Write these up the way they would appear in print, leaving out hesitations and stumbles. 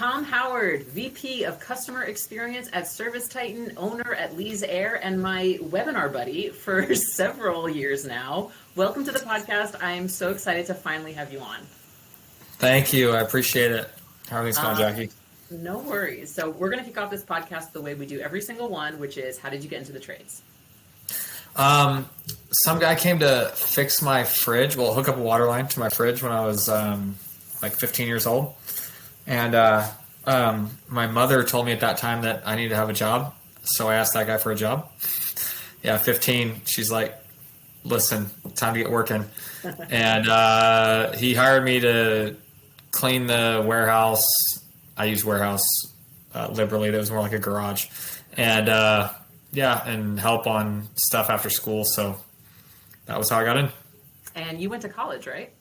Tom Howard, VP of Customer Experience at ServiceTitan, owner at Lee's Air, and my webinar buddy for several years now. Welcome to the podcast. I am so excited to finally have you on. Thank you. I appreciate it. How are things going, Jackie? No worries. So we're going to kick off this podcast the way we do every single one, which is, how did you get into the trades? Some guy came to fix my fridge. Well, hook up a water line to my fridge when I was like 15 years old. And my mother told me at that time that I needed to have a job. So I asked that guy for a job. Yeah, 15. She's like, listen, time to get working. And he hired me to clean the warehouse. I use warehouse liberally. That was more like a garage. And and help on stuff after school. So that was how I got in. And you went to college, right?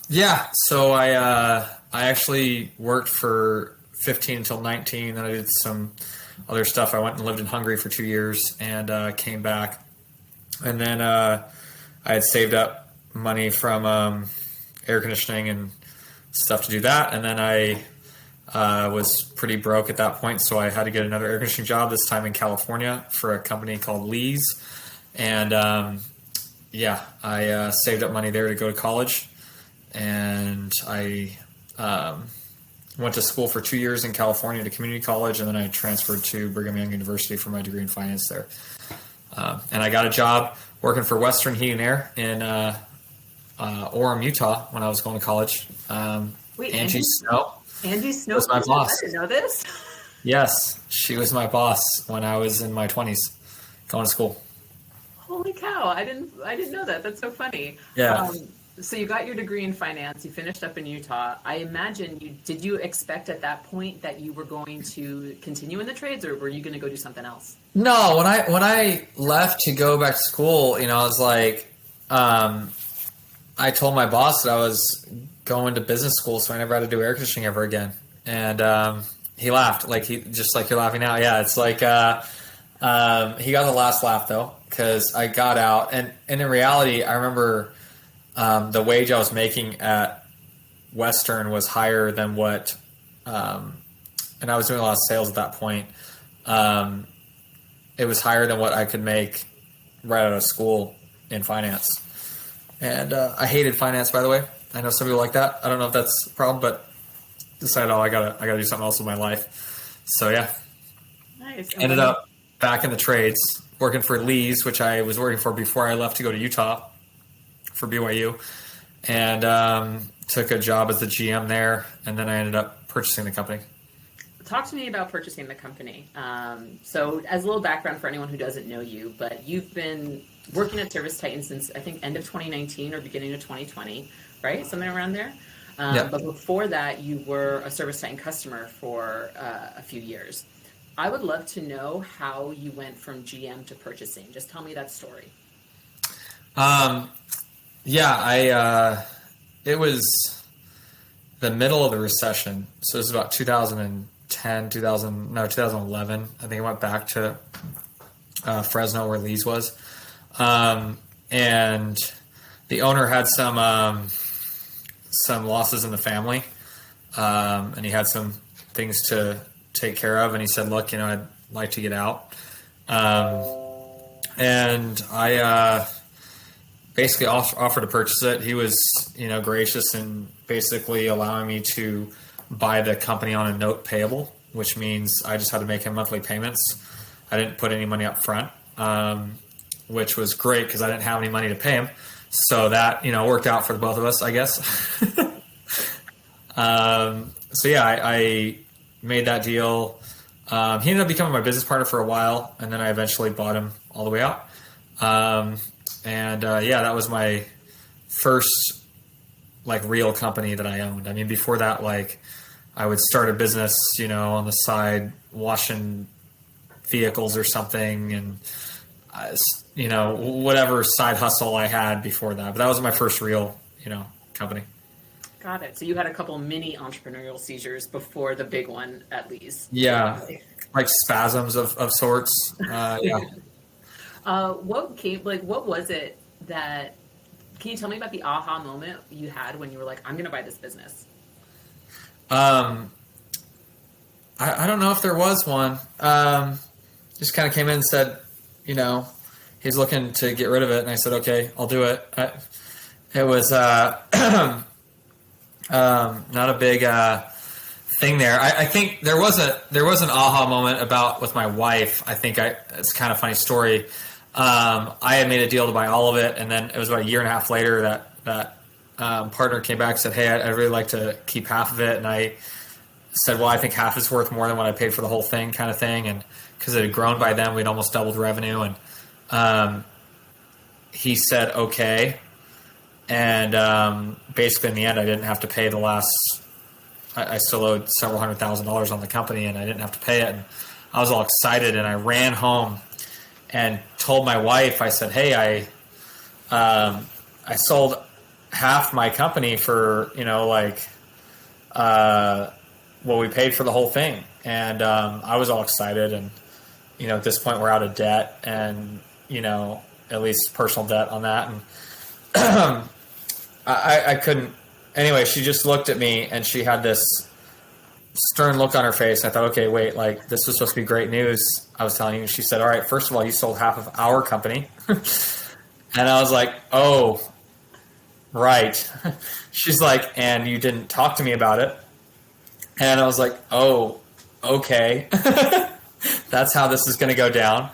Yeah. So I actually worked for 15 until 19. Then I did some other stuff. I went and lived in Hungary for 2 years and came back. And then I had saved up money from air conditioning and stuff to do that. And then I was pretty broke at that point, so I had to get another air conditioning job, this time in California for a company called Lee's. And I saved up money there to go to college. And I went to school for 2 years in California to community college, and then I transferred to Brigham Young University for my degree in finance there. And I got a job working for Western Heat and Air in Orem, Utah when I was going to college. Wait, Angie Snow. Angie Snow was my boss. I didn't know this. Yes, she was my boss when I was in my 20s going to school. Holy cow, I didn't know that. That's so funny. Yeah. So you got your degree in finance, you finished up in Utah. I imagine did you expect at that point that you were going to continue in the trades, or were you going to go do something else? No, when I left to go back to school, I was like, I told my boss that I was going to business school, so I never had to do air conditioning ever again. And he laughed, just like you're laughing now. Yeah, it's like he got the last laugh though, because I got out, and in reality, I remember the wage I was making at Western was higher than what, and I was doing a lot of sales at that point. It was higher than what I could make right out of school in finance. And I hated finance, by the way. I know some people like that. I don't know if that's a problem, but decided, I gotta do something else with my life. So yeah, nice. Ended up back in the trades, working for Lee's, which I was working for before I left to go to Utah for BYU, and took a job as the GM there, and then I ended up purchasing the company. Talk to me about purchasing the company. So as a little background for anyone who doesn't know you, but you've been working at ServiceTitan since, I think, end of 2019 or beginning of 2020, right? Something around there. Yep. But before that, you were a ServiceTitan customer for a few years. I would love to know how you went from GM to purchasing. Just tell me that story. It was the middle of the recession. So it was about 2011. I think I went back to Fresno where Lee's was. And the owner had some losses in the family. And he had some things to take care of. And he said, look, I'd like to get out. And I basically offered to purchase it. He was, gracious and basically allowing me to buy the company on a note payable, which means I just had to make him monthly payments. I didn't put any money up front, which was great because I didn't have any money to pay him. So that, worked out for the both of us, I guess. I made that deal. He ended up becoming my business partner for a while, and then I eventually bought him all the way out. That was my first real company that I owned. I mean, before that, I would start a business, on the side, washing vehicles or something, and whatever side hustle I had before that. But that was my first real, company. Got it. So you had a couple mini entrepreneurial seizures before the big one, at least. Yeah, like spasms of sorts. Yeah. What was it that? Can you tell me about the aha moment you had when you were like, I'm going to buy this business? Um, I don't know if there was one. Just kind of came in and said, you know, he's looking to get rid of it, and I said, okay, I'll do it. It was not a big thing there. I think there was an aha moment with my wife. I think it's kind of a funny story. I had made a deal to buy all of it, and then it was about a year and a half later that partner came back and said, hey, I'd really like to keep half of it, and I said, well, I think half is worth more than what I paid for the whole thing, kind of thing, and because it had grown by then, we'd almost doubled revenue, and he said, okay, and basically in the end, I didn't have to pay the last. I still owed several $100,000 on the company, and I didn't have to pay it, and I was all excited, and I ran home and told my wife, I said, hey, I sold half my company for, what we paid for the whole thing. And I was all excited. And, at this point we're out of debt and, at least personal debt on that. And I couldn't, anyway, she just looked at me and she had this stern look on her face. I thought, okay, wait, this was supposed to be great news. I was telling you. She said, all right, first of all, you sold half of our company. And I was like, oh, right. She's like, and you didn't talk to me about it. And I was like, oh, okay. That's how this is going to go down,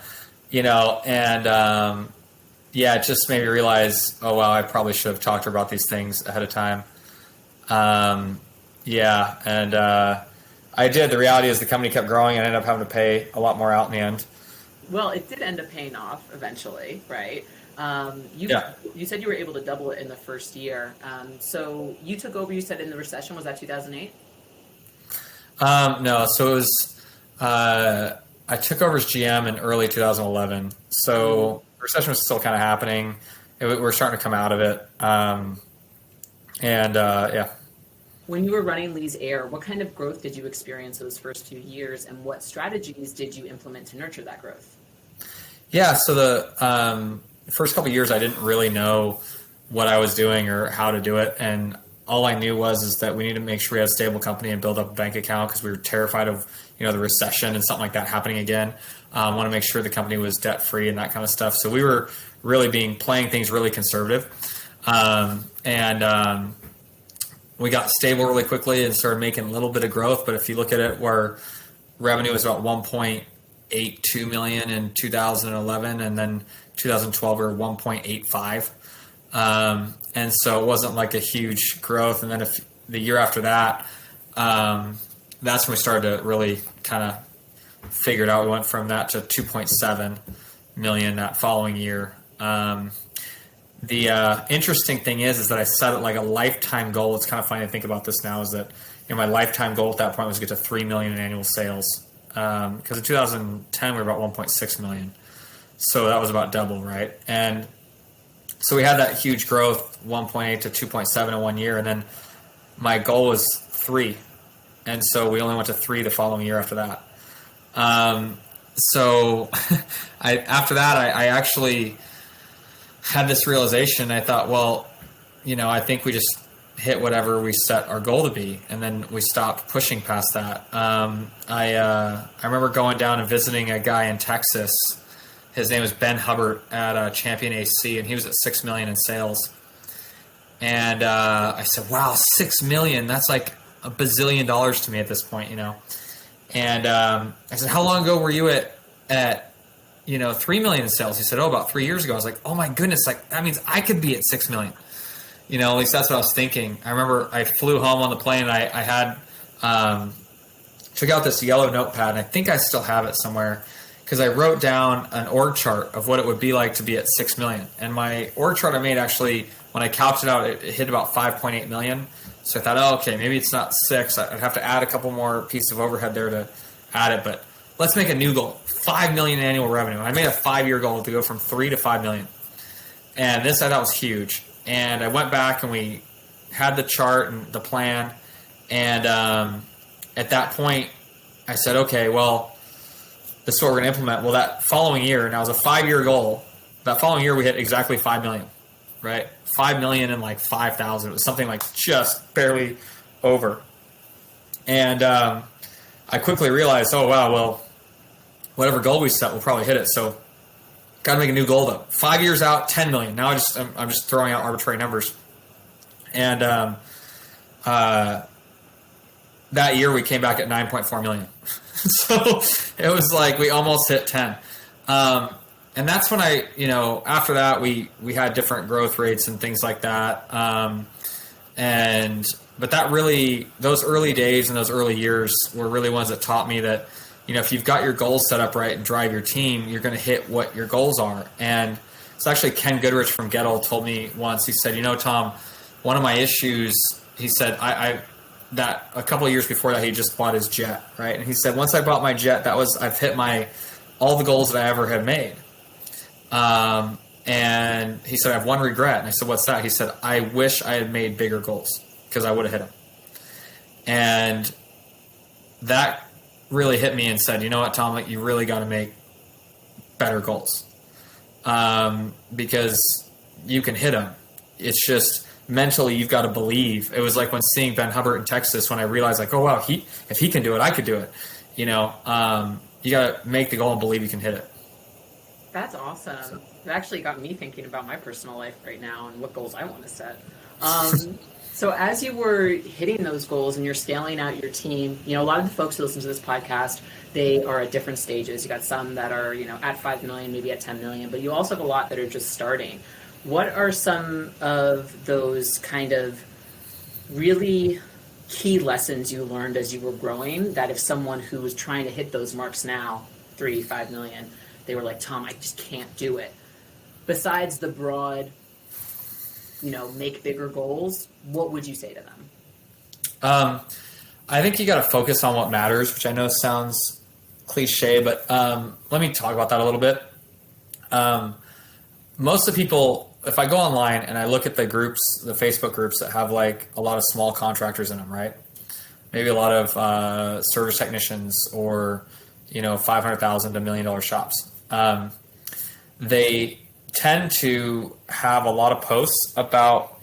and it just made me realize, oh, wow, I probably should have talked to her about these things ahead of time. And I did. The reality is the company kept growing and I ended up having to pay a lot more out in the end. Well, it did end up paying off eventually, right? You said you were able to double it in the first year. So you took over, you said in the recession, was that 2008? No, so it was, I took over as GM in early 2011. So the recession was still kind of happening. We're starting to come out of it. When you were running Lee's Air, what kind of growth did you experience those first few years, and what strategies did you implement to nurture that growth? Yeah, so the first couple of years, I didn't really know what I was doing or how to do it, and all I knew is that we needed to make sure we had a stable company and build up a bank account because we were terrified of the recession and something like that happening again. Want to make sure the company was debt free and that kind of stuff. So we were really playing things really conservative, and we got stable really quickly and started making a little bit of growth. But if you look at it, where revenue was about 1.82 million in 2011, and then 2012 we were 1.85. And so it wasn't like a huge growth. And then the year after that, that's when we started to really kind of figure it out. We went from that to 2.7 million that following year. The interesting thing is that I set it like a lifetime goal. It's kind of funny to think about this now, is that my lifetime goal at that point was to get to 3 million in annual sales. Because in 2010 we were about 1.6 million. So that was about double, right? And so we had that huge growth, 1.8 to 2.7 in 1 year, and then my goal was 3, and so we only went to 3 the following year after that. So after that, I actually had this realization. I thought, well, I think we just hit whatever we set our goal to be, and then we stopped pushing past that. I remember going down and visiting a guy in Texas. His name was Ben Hubbard at Champion AC, and he was at 6 million in sales. And I said, wow, 6 million, that's like $1 bazillion to me at this point, And I said, how long ago were you at 3 million in sales? He said, about 3 years ago. I was like, oh my goodness, that means I could be at 6 million. At least that's what I was thinking. I remember I flew home on the plane, and I had took out this yellow notepad, and I think I still have it somewhere, because I wrote down an org chart of what it would be like to be at 6 million. And my org chart I made, actually, when I calculated it out, it hit about 5.8 million. So I thought, okay, maybe it's not 6. I'd have to add a couple more pieces of overhead there to add it. But let's make a new goal, 5 million in annual revenue. I made a 5-year goal to go from 3 to 5 million. And this I thought was huge. And I went back and we had the chart and the plan. And at that point, I said, okay, well, this is what we're going to implement. Well, that following year, now it was a 5-year goal. That following year, we hit exactly 5 million, right? 5 million and like 5,000. It was something like just barely over. And I quickly realized, oh, wow, well, whatever goal we set, we'll probably hit it. So got to make a new goal, though. 5 years out, 10 million. Now I'm just throwing out arbitrary numbers. And that year we came back at 9.4 million. So it was like we almost hit 10. And that's when after that we had different growth rates and things like that. But that really, those early days and those early years were really ones that taught me that, if you've got your goals set up right and drive your team, you're going to hit what your goals are. And it's actually Ken Goodrich from Gettle told me once, he said, Tom, one of my issues, he said, that a couple of years before that, he just bought his jet, right? And he said, once I bought my jet, I've hit all the goals that I ever had made. And he said, I have one regret. And I said, what's that? He said, I wish I had made bigger goals because I would have hit them. And that really hit me and said, you know what, Tom, you really got to make better goals. Because you can hit them. It's just mentally you've got to believe. It was like when seeing Ben Hubbard in Texas when I realized oh, wow, if he can do it, I could do it. You got to make the goal and believe you can hit it. That's awesome. It actually got me thinking about my personal life right now and what goals I want to set. So as you were hitting those goals and you're scaling out your team, a lot of the folks who listen to this podcast, they are at different stages. You got some that are, at 5 million, maybe at 10 million, but you also have a lot that are just starting. What are some of those kind of really key lessons you learned as you were growing that if someone who was trying to hit those marks now, 3, 5 million, they were like, Tom, I just can't do it. Besides the broad, make bigger goals, what would you say to them? I think you got to focus on what matters, which I know sounds cliche, but let me talk about that a little bit. Most of the people, if I go online and I look at the groups, the Facebook groups that have like a lot of small contractors in them, right? Maybe a lot of service technicians or, $500,000 to $1 million shops. They tend to have a lot of posts about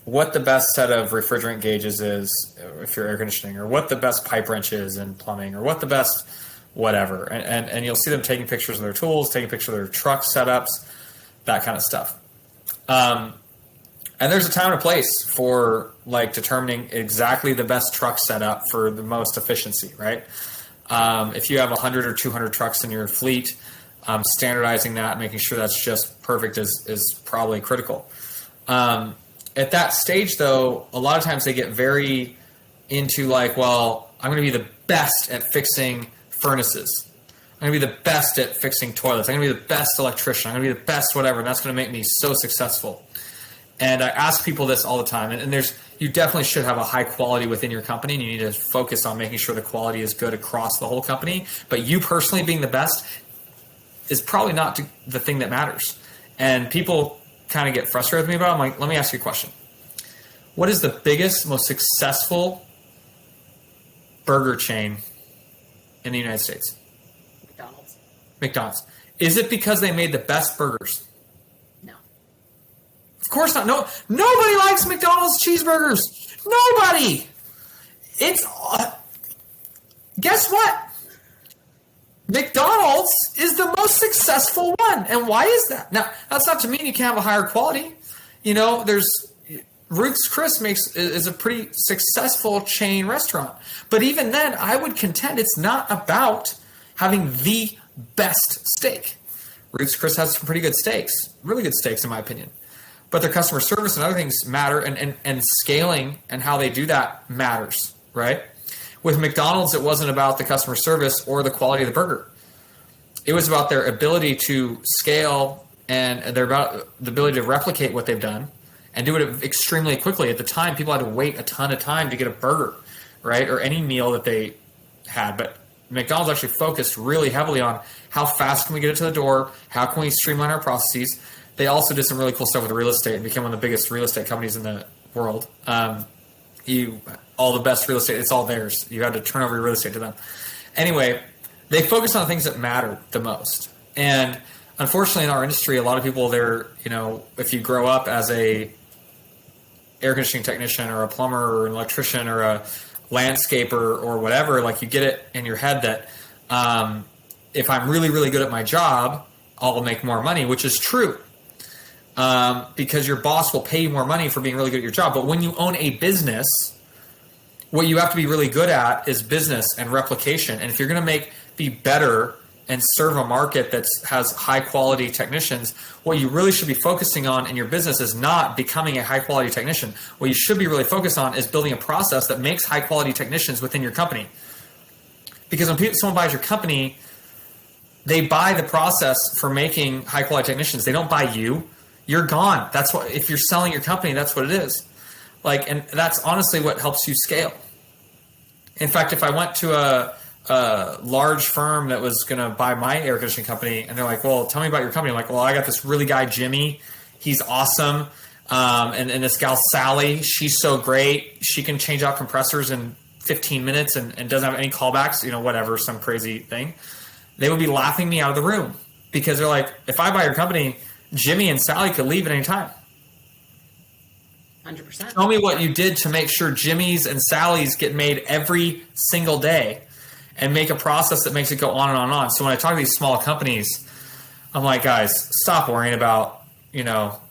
what the best set of refrigerant gauges is if you're air conditioning, or what the best pipe wrench is in plumbing, or what the best whatever. And you'll see them taking pictures of their tools, taking pictures of their truck setups, that kind of stuff. And there's a time and a place for determining exactly the best truck setup for the most efficiency, right? If you have 100 or 200 trucks in your fleet, standardizing that, making sure that's just perfect is probably critical. At that stage, though, a lot of times they get very into well, I'm going to be the best at fixing furnaces. I'm going to be the best at fixing toilets. I'm going to be the best electrician. I'm going to be the best whatever, and that's going to make me so successful. And I ask people this all the time, and you definitely should have a high quality within your company, and you need to focus on making sure the quality is good across the whole company. But you personally being the best is probably not the thing that matters. And people kind of get frustrated with me about it. I'm like, let me ask you a question. What is the biggest, most successful burger chain in the United States? McDonald's. Is it because they made the best burgers? No. Of course not. No, nobody likes McDonald's cheeseburgers. Nobody. It's guess what? McDonald's is the most successful one. And why is that? Now, that's not to mean you can't have a higher quality. There's Ruth's Chris is a pretty successful chain restaurant. But even then, I would contend it's not about having the best steak. Ruth's Chris has some pretty good steaks, really good steaks in my opinion. But their customer service and other things matter, and scaling and how they do that matters, right? With McDonald's, it wasn't about the customer service or the quality of the burger. It was about their ability to scale and about the ability to replicate what they've done and do it extremely quickly. At the time, people had to wait a ton of time to get a burger, right? Or any meal that they had. But McDonald's actually focused really heavily on how fast can we get it to the door? How can we streamline our processes? They also did some really cool stuff with real estate and became one of the biggest real estate companies in the world. All the best real estate, it's all theirs. You had to turn over your real estate to them. Anyway, they focus on things that matter the most. And unfortunately in our industry, a lot of people if you grow up as a air conditioning technician or a plumber or an electrician or landscaper or whatever, like you get it in your head that if I'm really, really good at my job, I'll make more money, which is true. Because your boss will pay you more money for being really good at your job. But when you own a business, what you have to be really good at is business and replication. And if you're going to be better and serve a market that has high quality technicians, what you really should be focusing on in your business is not becoming a high quality technician. What you should be really focused on is building a process that makes high quality technicians within your company. Because when someone buys your company, they buy the process for making high quality technicians. They don't buy you. You're gone. That's what, if you're selling your company, that's what it is. Like, and that's honestly what helps you scale. In fact, if I went to a large firm that was going to buy my air conditioning company, and they're like, well, tell me about your company. I'm like, well, I got this really guy, Jimmy. He's awesome. And this gal, Sally, she's so great. She can change out compressors in 15 minutes and doesn't have any callbacks, whatever, some crazy thing. They would be laughing me out of the room because they're like, if I buy your company, Jimmy and Sally could leave at any time. 100%. Tell me what you did to make sure Jimmy's and Sally's get made every single day, and make a process that makes it go on and on and on. So when I talk to these small companies, I'm like, guys, stop worrying about,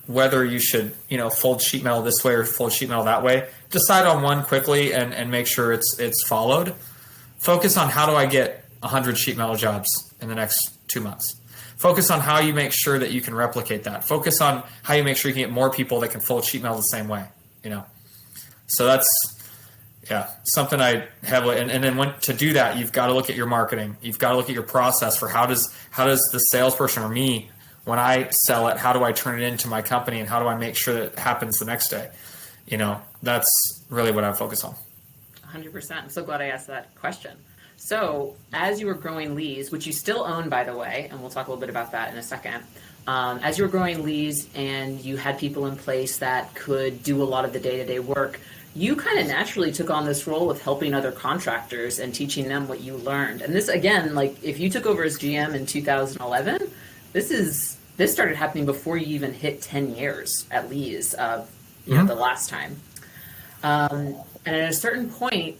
whether you should, fold sheet metal this way or fold sheet metal that way. Decide on one quickly and make sure it's followed. Focus on how do I get 100 sheet metal jobs in the next 2 months. Focus on how you make sure that you can replicate that. Focus on how you make sure you can get more people that can fold sheet metal the same way, So that's, something I heavily, and then to do that, you've got to look at your marketing. You've got to look at your process for how does the salesperson or me, when I sell it, how do I turn it into my company and how do I make sure that it happens the next day? That's really what I focus on. 100%. I'm so glad I asked that question. So as you were growing Lee's, which you still own, by the way, and we'll talk a little bit about that in a second, as you were growing Lee's and you had people in place that could do a lot of the day-to-day work, you kind of naturally took on this role of helping other contractors and teaching them what you learned. And this, again, like if you took over as GM in 2011, this started happening before you even hit 10 years at Lee's, the last time. And at a certain point,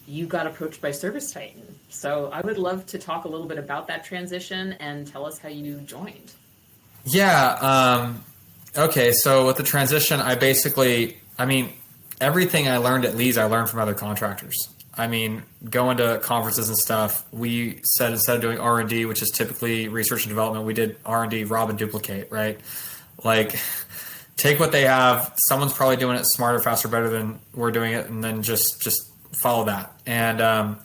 you got approached by ServiceTitan. So I would love to talk a little bit about that transition and tell us how you joined. Yeah. Okay. So with the transition, everything I learned at Lee's, I learned from other contractors. Going to conferences and stuff, we said instead of doing R&D, which is typically research and development, we did R&D, rob and duplicate, right? Like, take what they have. Someone's probably doing it smarter, faster, better than we're doing it, and then just follow that. And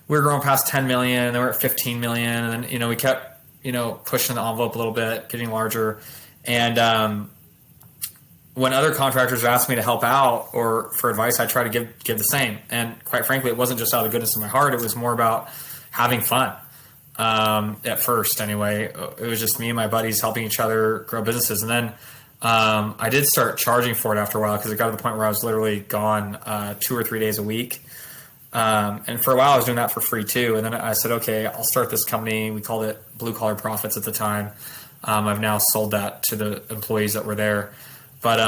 we were growing past 10 million, and then we're at 15 million, and then we kept pushing the envelope a little bit, getting larger. And when other contractors asked me to help out or for advice, I try to give the same. And quite frankly, it wasn't just out of the goodness of my heart; it was more about having fun. At first, anyway, it was just me and my buddies helping each other grow businesses, and then. I did start charging for it after a while because it got to the point where I was literally gone 2 or 3 days a week. And for a while I was doing that for free too. And then I said, okay, I'll start this company. We called it Blue Collar Profits at the time. I've now sold that to the employees that were there. But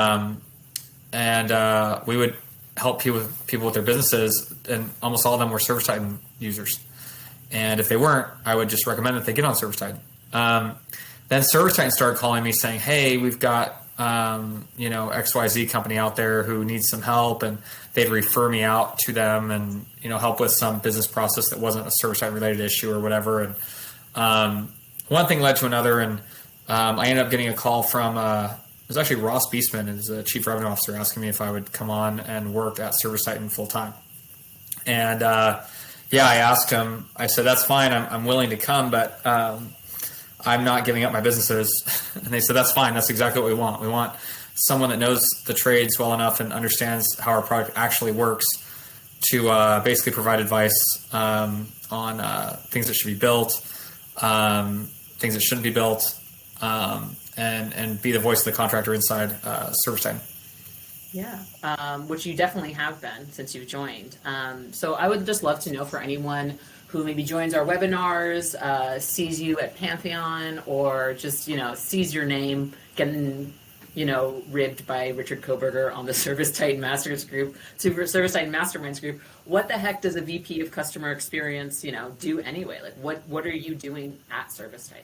we would help people with their businesses, and almost all of them were ServiceTitan users. And if they weren't, I would just recommend that they get on ServiceTitan. Then ServiceTitan started calling me saying, hey, we've got XYZ company out there who needs some help, and they'd refer me out to them and help with some business process that wasn't a ServiceTitan related issue or whatever. And one thing led to another, and I ended up getting a call from it was actually Ross Beastman, who's the chief revenue officer, asking me if I would come on and work at ServiceTitan full time. And I asked him. I said, that's fine. I'm willing to come, but I'm not giving up my businesses. And they said, that's fine. That's exactly what we want. We want someone that knows the trades well enough and understands how our product actually works to basically provide advice on things that should be built, things that shouldn't be built, and be the voice of the contractor inside ServiceTitan. Yeah, which you definitely have been since you've joined. So I would just love to know, for anyone who maybe joins our webinars, sees you at Pantheon, or just sees your name getting ribbed by Richard Koberger on the ServiceTitan ServiceTitan Masterminds group. What the heck does a VP of customer experience, do anyway? Like, what are you doing at ServiceTitan?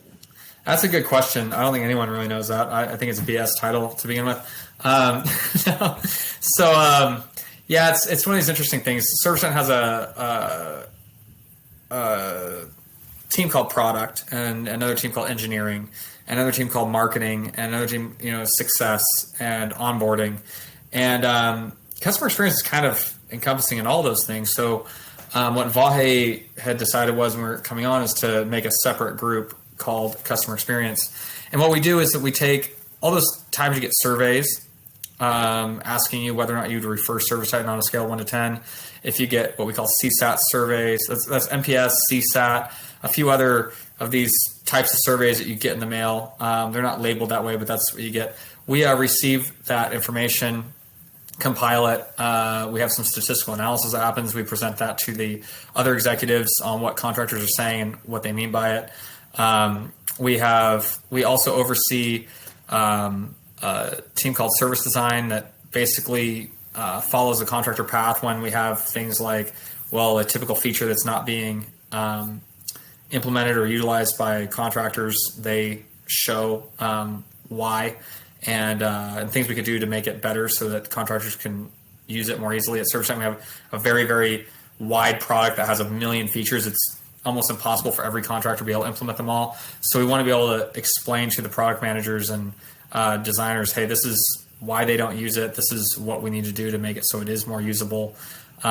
That's a good question. I don't think anyone really knows that. I think it's a BS title to begin with. Yeah, it's one of these interesting things. ServiceTitan has a team called product, and another team called engineering, another team called marketing, and another team, success and onboarding. And customer experience is kind of encompassing in all those things. So what Vahe had decided was, when we were coming on, is to make a separate group called customer experience. And what we do is that we take all those times you get surveys asking you whether or not you'd refer ServiceTitan on a scale of 1 to 10. If you get what we call CSAT surveys, that's NPS, CSAT, a few other of these types of surveys that you get in the mail. They're not labeled that way, but that's what you get. We receive that information, compile it. We have some statistical analysis that happens. We present that to the other executives on what contractors are saying and what they mean by it. We also oversee a team called Service Design that basically follows the contractor path when we have things like, a typical feature that's not being implemented or utilized by contractors. They show why and things we could do to make it better so that contractors can use it more easily. At ServiceTitan, we have a very, very wide product that has 1 million features. It's almost impossible for every contractor to be able to implement them all. So we want to be able to explain to the product managers and designers, hey, this is why they don't use it. This is what we need to do to make it so it is more usable. We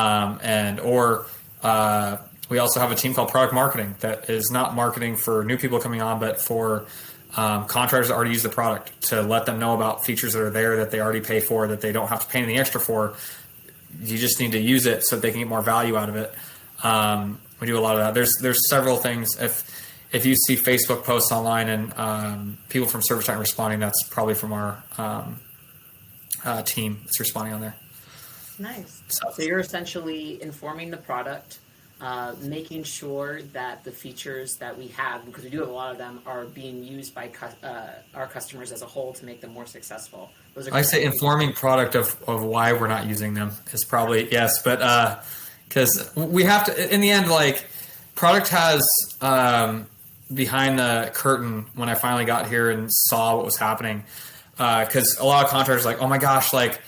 also have a team called product marketing that is not marketing for new people coming on, but for contractors that already use the product, to let them know about features that are there that they already pay for, that they don't have to pay anything extra for. You just need to use it so that they can get more value out of it. We do a lot of that. There's several things. If you see Facebook posts online and people from ServiceTitan responding, that's probably from our team that's responding on there. Nice. So you're essentially informing the product, making sure that the features that we have, because we do have a lot of them, are being used by our customers as a whole to make them more successful. I say informing product of why we're not using them is probably yes, but because we have to, in the end, like, product has behind the curtain when I finally got here and saw what was happening, because a lot of contractors are like, oh my gosh, like,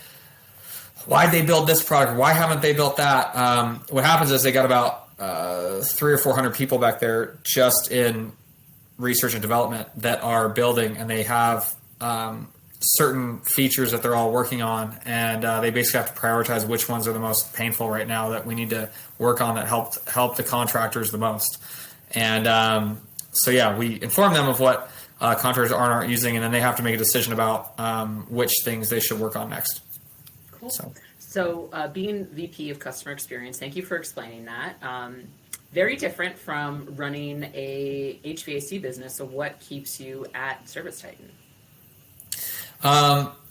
why'd they build this product? Why haven't they built that? What happens is they got about 300 or 400 people back there just in research and development that are building, and they have certain features that they're all working on, and they basically have to prioritize which ones are the most painful right now that we need to work on that help the contractors the most. And we inform them of what contractors aren't using, and then they have to make a decision about which things they should work on next. Cool. So being VP of Customer Experience, thank you for explaining that. Very different from running a HVAC business. So what keeps you at ServiceTitan?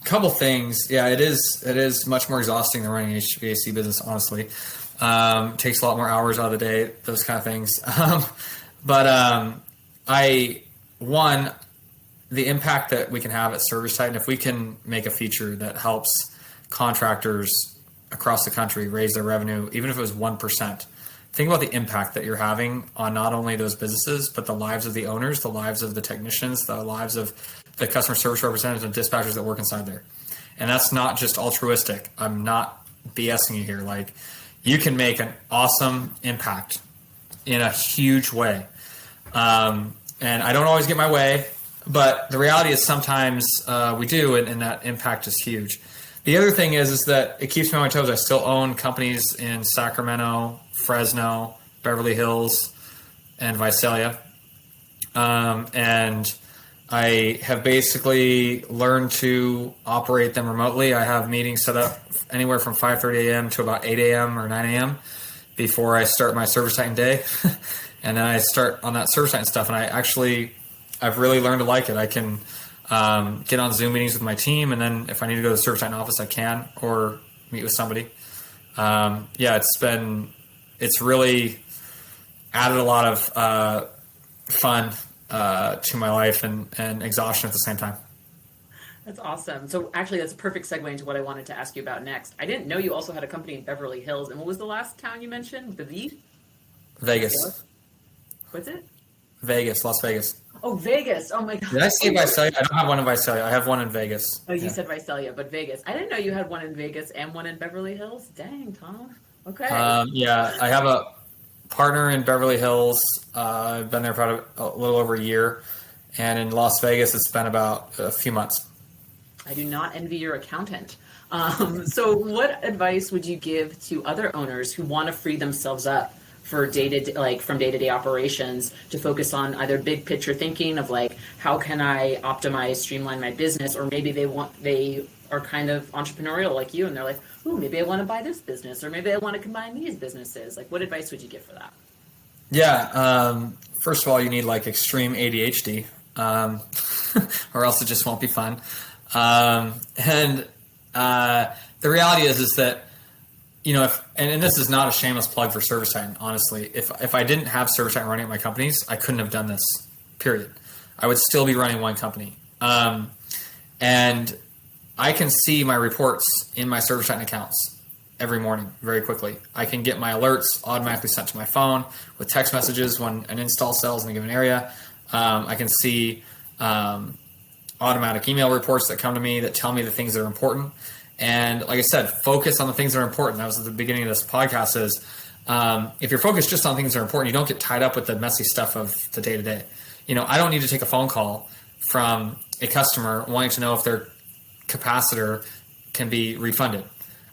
Couple things. Yeah, it is much more exhausting than running an HVAC business, honestly. Takes a lot more hours out of the day, those kind of things. The impact that we can have at ServiceTitan, if we can make a feature that helps contractors across the country raise their revenue, even if it was 1%, think about the impact that you're having on not only those businesses, but the lives of the owners, the lives of the technicians, the lives of the customer service representatives and dispatchers that work inside there. And that's not just altruistic. I'm not BSing you here. Like, you can make an awesome impact in a huge way. And I don't always get my way, but the reality is sometimes we do, and that impact is huge. The other thing is that it keeps me on my toes. I still own companies in Sacramento, Fresno, Beverly Hills, and Visalia. And I have basically learned to operate them remotely. I have meetings set up anywhere from 5:30 a.m. to about 8 a.m. or 9 a.m. before I start my ServiceTitan day. And then I start on that ServiceTitan stuff, and I've really learned to like it. I can get on Zoom meetings with my team, and then if I need to go to the ServiceTitan office, I can, or meet with somebody. It's really added a lot of fun to my life and exhaustion at the same time. That's awesome. So actually, that's a perfect segue into what I wanted to ask you about next. I didn't know you also had a company in Beverly Hills. And what was the last town you mentioned? The V? Vegas. What's it? Vegas, Las Vegas. Oh, Vegas. Oh my God. Did I say Visalia? I don't have one in Visalia. I have one in Vegas. Oh, you said Visalia, but Vegas. I didn't know you had one in Vegas and one in Beverly Hills. Dang, Tom. Okay. Yeah, I have a partner in Beverly Hills. I've been there for a little over a year. And in Las Vegas, it's been about a few months. I do not envy your accountant. So what advice would you give to other owners who want to free themselves up for from day-to-day operations to focus on either big picture thinking of like, how can I optimize, streamline my business? Or maybe they are kind of entrepreneurial like you and they're like, ooh, maybe I want to buy this business or maybe I want to combine these businesses. Like, what advice would you give for that? Yeah. First of all, you need like extreme ADHD, or else it just won't be fun. The reality is that, you know, and this is not a shameless plug for ServiceTitan, honestly. If I didn't have ServiceTitan running at my companies, I couldn't have done this, period. I would still be running one company. And I can see my reports in my ServiceTitan accounts every morning very quickly. I can get my alerts automatically sent to my phone with text messages when an install sells in a given area. I can see automatic email reports that come to me that tell me the things that are important. And like I said, focus on the things that are important. That was at the beginning of this podcast is, if you're focused just on things that are important, you don't get tied up with the messy stuff of the day to day. You know, I don't need to take a phone call from a customer wanting to know if their capacitor can be refunded.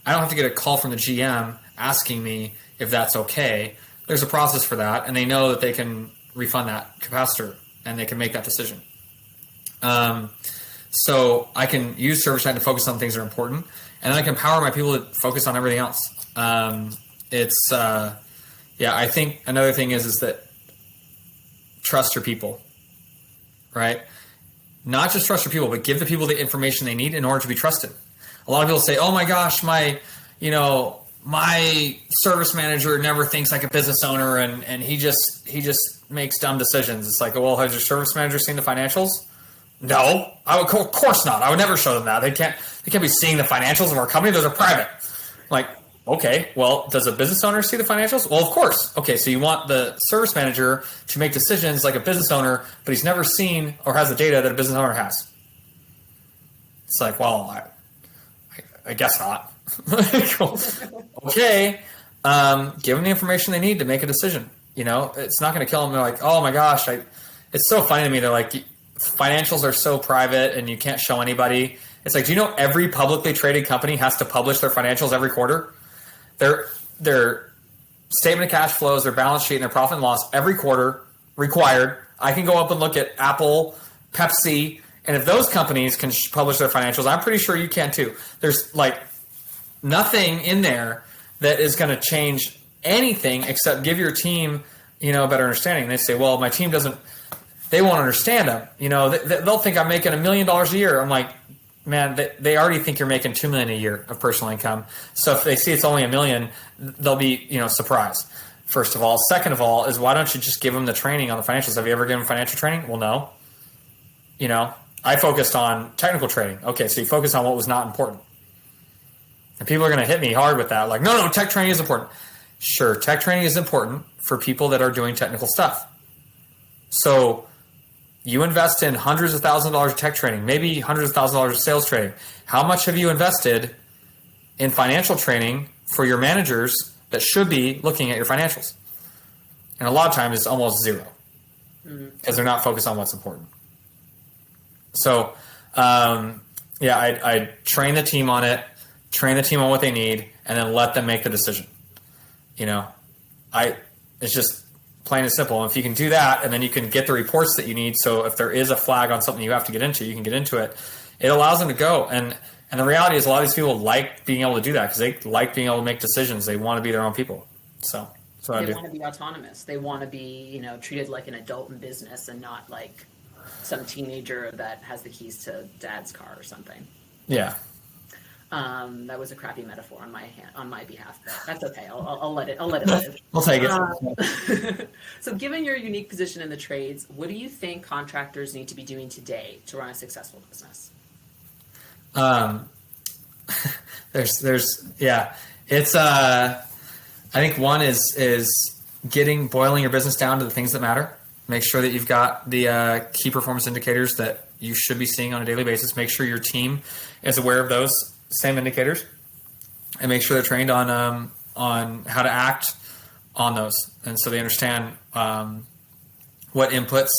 I don't have to get a call from the GM asking me if that's okay. There's a process for that, and they know that they can refund that capacitor and they can make that decision. So I can use ServiceTitan to focus on things that are important, and then I can empower my people to focus on everything else. I think another thing is that trust your people, right? Not just trust your people, but give the people the information they need in order to be trusted. A lot of people say, "Oh my gosh, my service manager never thinks like a business owner, and he just makes dumb decisions." It's like, well, has your service manager seen the financials? No, of course not. I would never show them that. They can't be seeing the financials of our company. Those are private. Like, okay, well, does a business owner see the financials? Well, of course. Okay, so you want the service manager to make decisions like a business owner, but he's never seen or has the data that a business owner has. It's like, well, I guess not. Okay, give them the information they need to make a decision. You know, it's not going to kill them. They're like, oh my gosh, it's so funny to me. They're like, financials are so private and you can't show anybody. It's like, do you know every publicly traded company has to publish their financials every quarter? Their statement of cash flows, their balance sheet, and their profit and loss every quarter required. I can go up and look at Apple, Pepsi, and if those companies can publish their financials, I'm pretty sure you can too. There's like nothing in there that is going to change anything except give your team, a better understanding. And they say, well, my team they won't understand them. They'll think I'm making $1 million a year. I'm like, man, they already think you're making $2 million a year of personal income. So if they see it's only $1 million, they'll be, surprised. First of all. Second of all is, why don't you just give them the training on the financials? Have you ever given financial training? Well, no. I focused on technical training. Okay, so you focus on what was not important. And people are going to hit me hard with that. Like, no, tech training is important. Sure, tech training is important for people that are doing technical stuff. So you invest in hundreds of thousands of dollars of tech training, maybe hundreds of thousands of dollars of sales training. How much have you invested in financial training for your managers that should be looking at your financials? And a lot of times it's almost zero because they're not focused on what's important. So, I train the team on it, train the team on what they need, and then let them make the decision. It's just plain and simple. And if you can do that, and then you can get the reports that you need, so if there is a flag on something you have to get into, you can get into it. It allows them to go. And the reality is, a lot of these people like being able to do that because they like being able to make decisions. They want to be their own people. So that's what I do. They want to be autonomous. They want to be, treated like an adult in business and not like some teenager that has the keys to dad's car or something. Yeah. That was a crappy metaphor on my behalf, but that's okay. I'll let it live. I'll take it. So given your unique position in the trades, what do you think contractors need to be doing today to run a successful business? Um, there's yeah, it's I think one is boiling your business down to the things that matter. Make sure that you've got the key performance indicators that you should be seeing on a daily basis. Make sure your team is aware of those same indicators, and make sure they're trained on how to act on those, and so they understand what inputs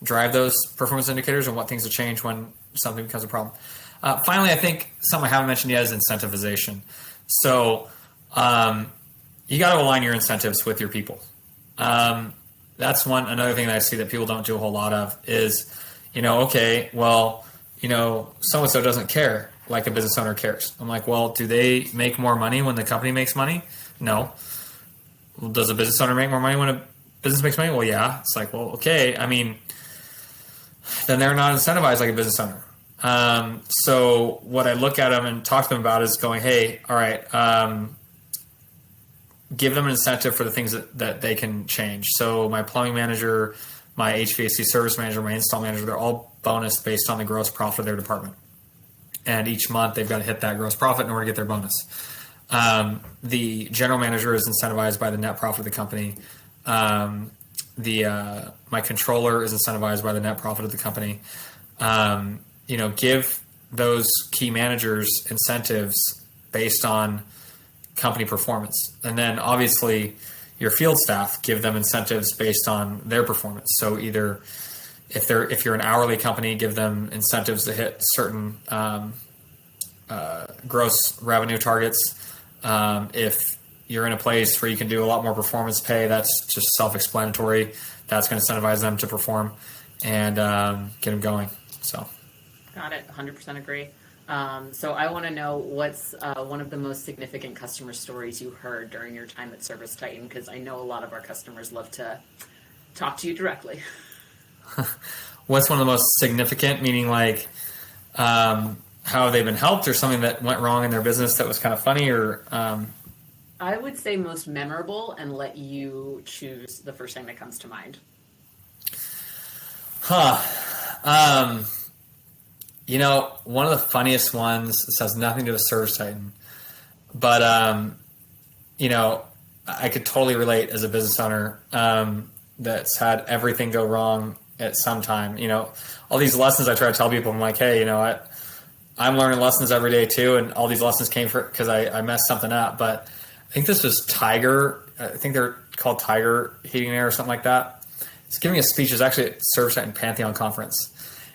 drive those performance indicators and what things to change when something becomes a problem. Finally, I think something I haven't mentioned yet is incentivization. So you got to align your incentives with your people. That's another thing that I see that people don't do a whole lot of is, okay, well, so-and-so doesn't care like a business owner cares. I'm like, well, do they make more money when the company makes money? No. Well, does a business owner make more money when a business makes money? Well, yeah. It's like, well, okay. I mean, then they're not incentivized like a business owner. So what I look at them and talk to them about is going, hey, all right, give them an incentive for the things that they can change. So my plumbing manager, my HVAC service manager, my install manager, they're all bonus based on the gross profit of their department. And each month they've got to hit that gross profit in order to get their bonus. The general manager is incentivized by the net profit of the company. My controller is incentivized by the net profit of the company. Give those key managers incentives based on company performance. And then obviously your field staff, give them incentives based on their performance. So either if you're an hourly company, give them incentives to hit certain gross revenue targets. If you're in a place where you can do a lot more performance pay, that's just self-explanatory. That's going to incentivize them to perform and get them going. So, got it. 100% agree. So I want to know what's one of the most significant customer stories you heard during your time at ServiceTitan, because I know a lot of our customers love to talk to you directly. What's one of the most significant, meaning like how they've been helped or something that went wrong in their business that was kind of funny or... I would say most memorable, and let you choose the first thing that comes to mind. One of the funniest ones, this has nothing to do with ServiceTitan, but, I could totally relate as a business owner that's had everything go wrong at some time. All these lessons I try to tell people, I'm like, hey, I'm learning lessons every day too, and all these lessons came because I messed something up. But I think this was Tiger. I think they're called Tiger Heating and Air or something like that. He's giving a speech. It was actually at ServiceTitan Pantheon Conference.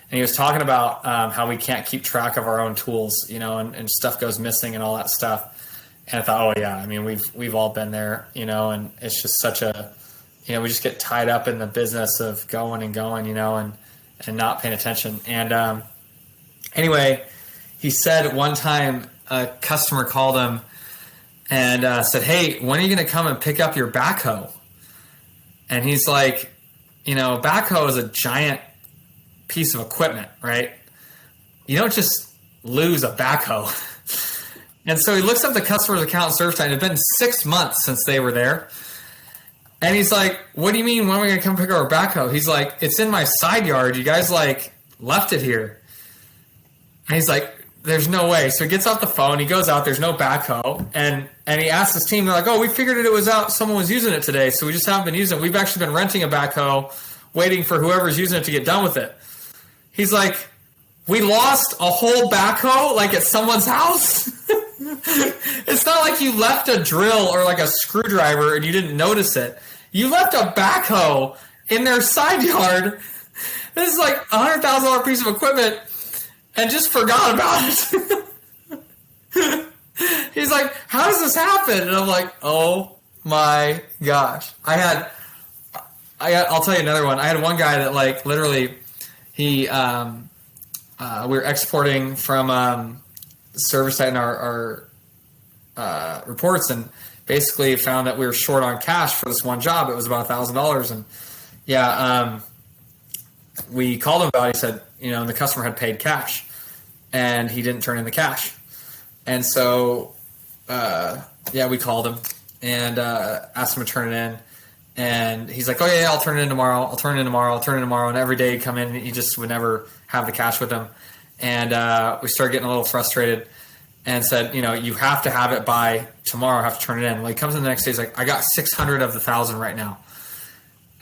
And he was talking about how we can't keep track of our own tools, and stuff goes missing and all that stuff. And I thought, oh yeah, I mean, we've all been there, and it's just such a, we just get tied up in the business of going and going, and not paying attention. And anyway, he said one time a customer called him and said, hey, when are you going to come and pick up your backhoe? And he's like, backhoe is a giant piece of equipment, right? You don't just lose a backhoe. And so he looks up the customer's account in ServiceTitan. It had been 6 months since they were there. And he's like, what do you mean, when are we going to come pick up our backhoe? He's like, it's in my side yard. You guys left it here. And he's like, there's no way. So he gets off the phone. He goes out. There's no backhoe. And he asks his team, they're like, oh, we figured it was out. Someone was using it today. So we just haven't been using it. We've actually been renting a backhoe, waiting for whoever's using it to get done with it. He's like, we lost a whole backhoe at someone's house? It's not like you left a drill or a screwdriver and you didn't notice it. You left a backhoe in their side yard. This is like $100,000 piece of equipment and just forgot about it. He's like, how does this happen? And I'm like, oh my gosh. I'll tell you another one. I had one guy that literally we were exporting from ServiceTitan our reports, and basically found that we were short on cash for this one job. It was about $1,000, and we called him about it. He said, and the customer had paid cash, and he didn't turn in the cash, and so we called him and asked him to turn it in. And he's like, oh, yeah, I'll turn it in tomorrow. And every day he'd come in and he just would never have the cash with him. And we started getting a little frustrated and said, you have to have it by tomorrow. I have to turn it in. Well, he comes in the next day. He's like, I got 600 of the 1,000 right now.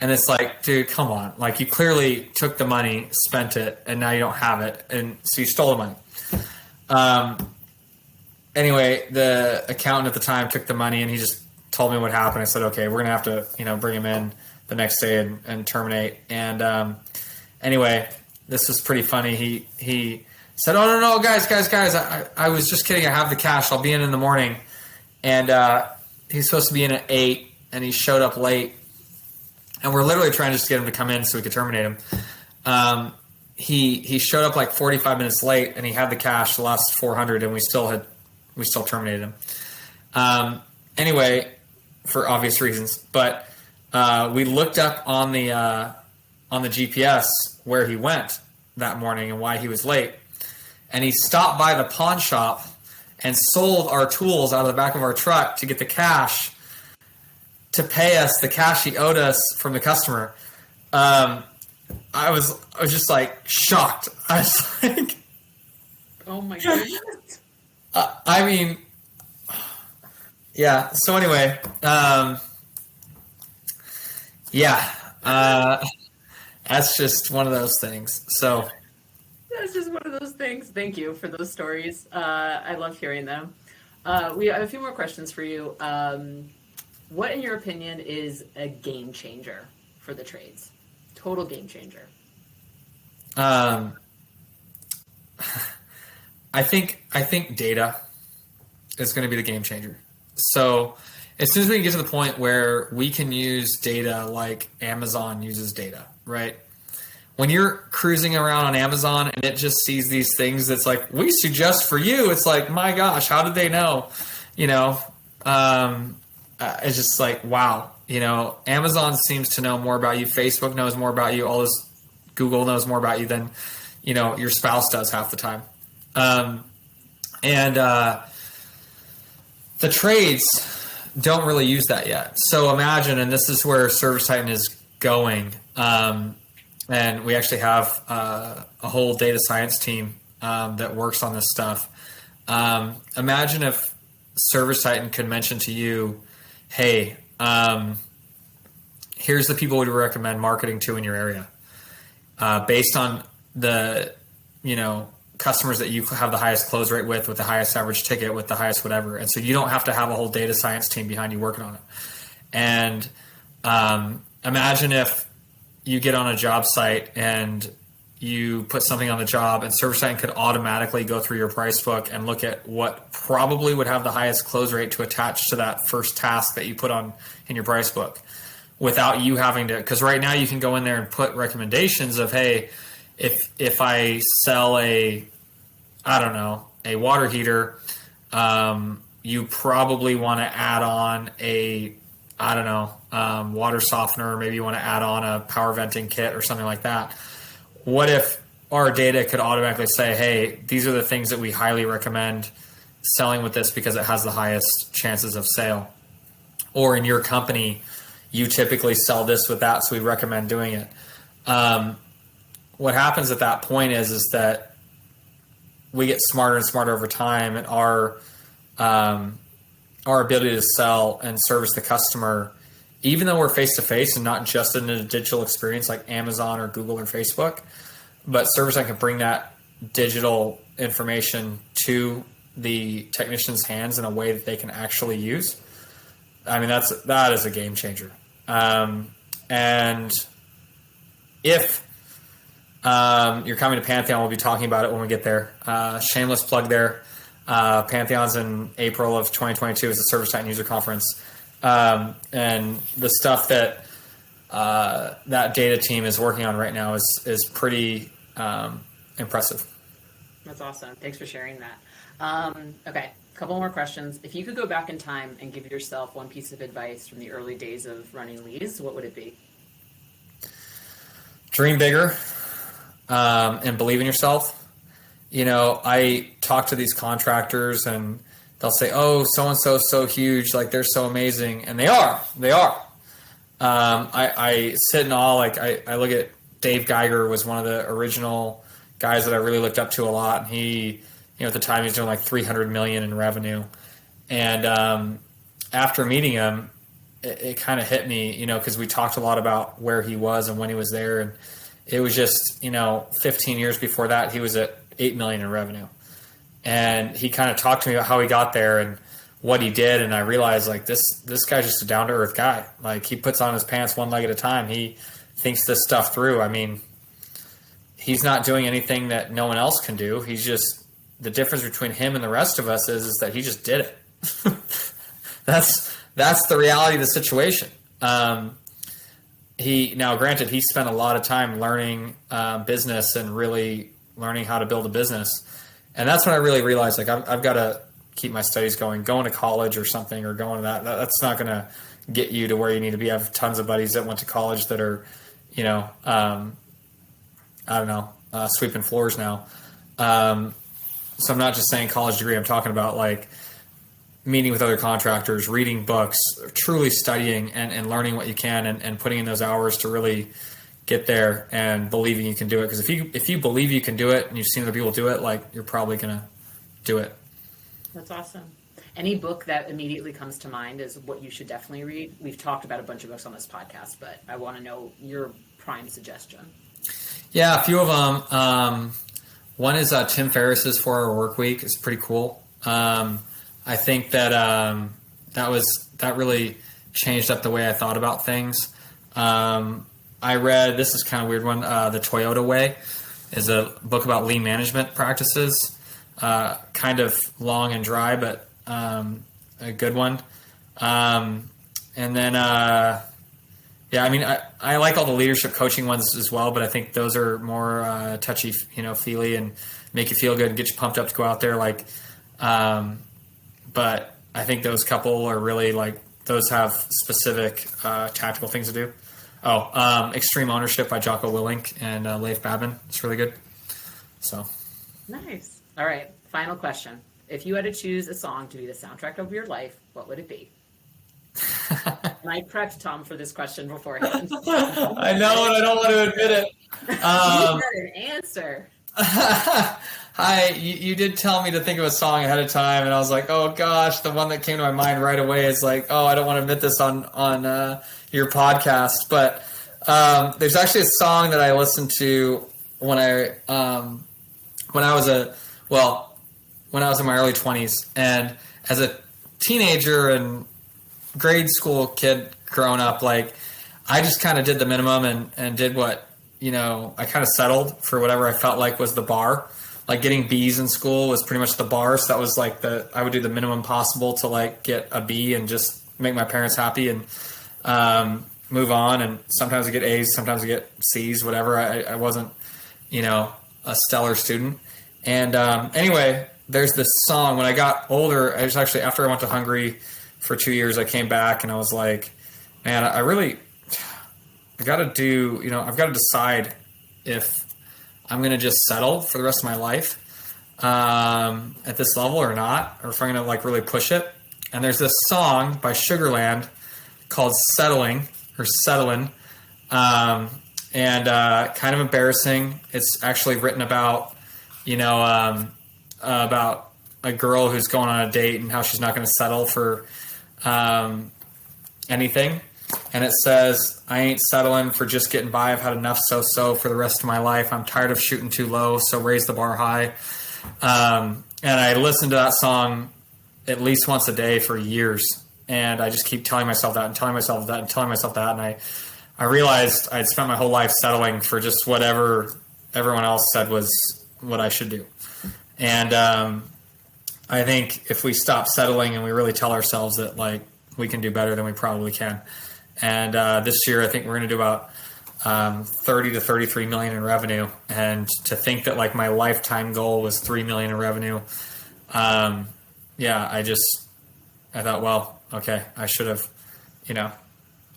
And it's like, dude, come on. Like, you clearly took the money, spent it, and now you don't have it. And so you stole the money. Anyway, the accountant at the time took the money and he just told me what happened. I said, okay, we're going to have to, bring him in the next day and terminate. And anyway, this was pretty funny. He said, oh, no, guys. I was just kidding. I have the cash. I'll be in the morning. And he's supposed to be in at 8, and he showed up late. And we're literally trying to just get him to come in so we could terminate him. He showed up like 45 minutes late, and he had the cash, the last 400, and we still terminated him. Anyway, for obvious reasons. But we looked up on the GPS where he went that morning and why he was late. And he stopped by the pawn shop and sold our tools out of the back of our truck to get the cash to pay us the cash he owed us from the customer. I was just like shocked. I was like, oh my goodness. I mean, yeah. So anyway, that's just one of those things. So that's just one of those things. Thank you for those stories. I love hearing them. We have a few more questions for you. What, in your opinion, is a game changer for the trades? Total game changer. I think data is going to be the game changer. So as soon as we can get to the point where we can use data like Amazon uses data, right? When you're cruising around on Amazon and it just sees these things that's like, we suggest for you, it's like, my gosh, how did they know? It's just like, wow. Amazon seems to know more about you. Facebook knows more about you. All this, Google knows more about you than, your spouse does half the time. The trades don't really use that yet. So imagine, and this is where ServiceTitan is going. And we actually have a whole data science team that works on this stuff. Imagine if ServiceTitan could mention to you, hey, here's the people we recommend marketing to in your area, based on the, customers that you have the highest close rate with the highest average ticket, with the highest whatever. And so you don't have to have a whole data science team behind you working on it. And imagine if you get on a job site and you put something on the job, and ServiceTitan could automatically go through your price book and look at what probably would have the highest close rate to attach to that first task that you put on in your price book, without you having to. Because right now you can go in there and put recommendations of, hey, if I sell a water heater, you probably want to add on a water softener. Maybe you want to add on a power venting kit or something like that. What if our data could automatically say, hey, these are the things that we highly recommend selling with this because it has the highest chances of sale? Or in your company, you typically sell this with that, so we recommend doing it. What happens at that point is that we get smarter and smarter over time, and our ability to sell and service the customer, even though we're face-to-face and not just in a digital experience like Amazon or Google or Facebook, but ServiceTitan can bring that digital information to the technician's hands in a way that they can actually use. I mean, that is a game changer. And if you're coming to Pantheon, we'll be talking about it when we get there. Shameless plug there. Pantheon's in April of 2022 is the ServiceTitan User Conference. And the stuff that that data team is working on right now is pretty impressive. That's awesome. Thanks for sharing that. Okay, a couple more questions. If you could go back in time and give yourself one piece of advice from the early days of running Lee's, what would it be? Dream bigger, and believe in yourself. I talk to these contractors and they'll say, oh, so-and-so is so huge, like they're so amazing. And they are. I sit in awe. Like I look at Dave Geiger was one of the original guys that I really looked up to a lot. And he, at the time he was doing like 300 million in revenue. And after meeting him, it kind of hit me, because we talked a lot about where he was and when he was there. And it was just, 15 years before that, he was at 8 million in revenue. And he kind of talked to me about how he got there and what he did. And I realized, like, this guy's just a down to earth guy. Like, he puts on his pants one leg at a time. He thinks this stuff through. I mean, he's not doing anything that no one else can do. He's just, the difference between him and the rest of us is that he just did it. That's the reality of the situation. Now, granted, he spent a lot of time learning business and really learning how to build a business. And that's when I really realized, like, I've got to keep my studies going to college or something, or going to that's not going to get you to where you need to be. I have tons of buddies that went to college that are, sweeping floors now. So I'm not just saying college degree. I'm talking about, like, meeting with other contractors, reading books, truly studying and learning what you can, and putting in those hours to really get there and believing you can do it. Because if you believe you can do it and you've seen other people do it, like, you're probably going to do it. That's awesome. Any book that immediately comes to mind is what you should definitely read? We've talked about a bunch of books on this podcast, but I want to know your prime suggestion. Yeah, a few of them. One is Tim Ferriss's 4-Hour Work Week. It's pretty cool. I think that that really changed up the way I thought about things. I read, this is kind of a weird one, The Toyota Way is a book about lean management practices. Kind of long and dry, but a good one. And then, I like all the leadership coaching ones as well, but I think those are more touchy, feely, and make you feel good and get you pumped up to go out there. Like, but I think those couple are really, like, those have specific tactical things to do. Extreme Ownership by Jocko Willink and Leif Babin. It's really good. So nice. All right. Final question. If you had to choose a song to be the soundtrack of your life, what would it be? And I prepped Tom for this question beforehand. I know, and I don't want to admit it. You got an answer. Hi, you did tell me to think of a song ahead of time, and I was like, oh gosh, the one that came to my mind right away is like, oh, I don't want to admit this on your podcast, but there's actually a song that I listened to when I was in my early 20s, and as a teenager and grade school kid growing up, like, I just kind of did the minimum and did what, I kind of settled for whatever I felt like was the bar. Like, getting B's in school was pretty much the bar. So that was like I would do the minimum possible to, like, get a B and just make my parents happy and move on. And sometimes I get A's, sometimes I get C's, whatever. I wasn't, a stellar student. And anyway, there's this song. When I got older, I was actually, after I went to Hungary for 2 years, I came back and I was like, man, I got to I've got to decide if I'm going to just settle for the rest of my life at this level or not, or if I'm going to, like, really push it. And there's this song by Sugarland called Settling or Settlin', and kind of embarrassing. It's actually written about, about a girl who's going on a date and how she's not going to settle for anything. And it says, I ain't settling for just getting by. I've had enough so-so for the rest of my life. I'm tired of shooting too low, so raise the bar high. And I listened to that song at least once a day for years. And I just keep telling myself that and telling myself that and telling myself that. And I realized I'd spent my whole life settling for just whatever everyone else said was what I should do. And I think if we stop settling and we really tell ourselves that, like, we can do better, then we probably can. And this year, I think we're going to do about 30 to 33 million in revenue. And to think that, like, my lifetime goal was 3 million in revenue, I thought, well, okay, I should have,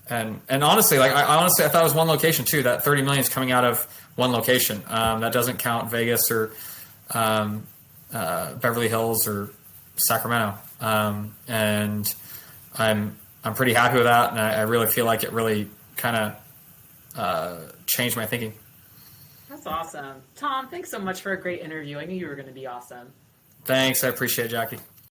and honestly, like, I thought it was one location too. That 30 million is coming out of one location. That doesn't count Vegas or Beverly Hills or Sacramento. And I'm pretty happy with that, and I really feel like it really kind of changed my thinking. That's awesome. Tom, thanks so much for a great interview. I knew you were going to be awesome. Thanks. I appreciate it, Jackie.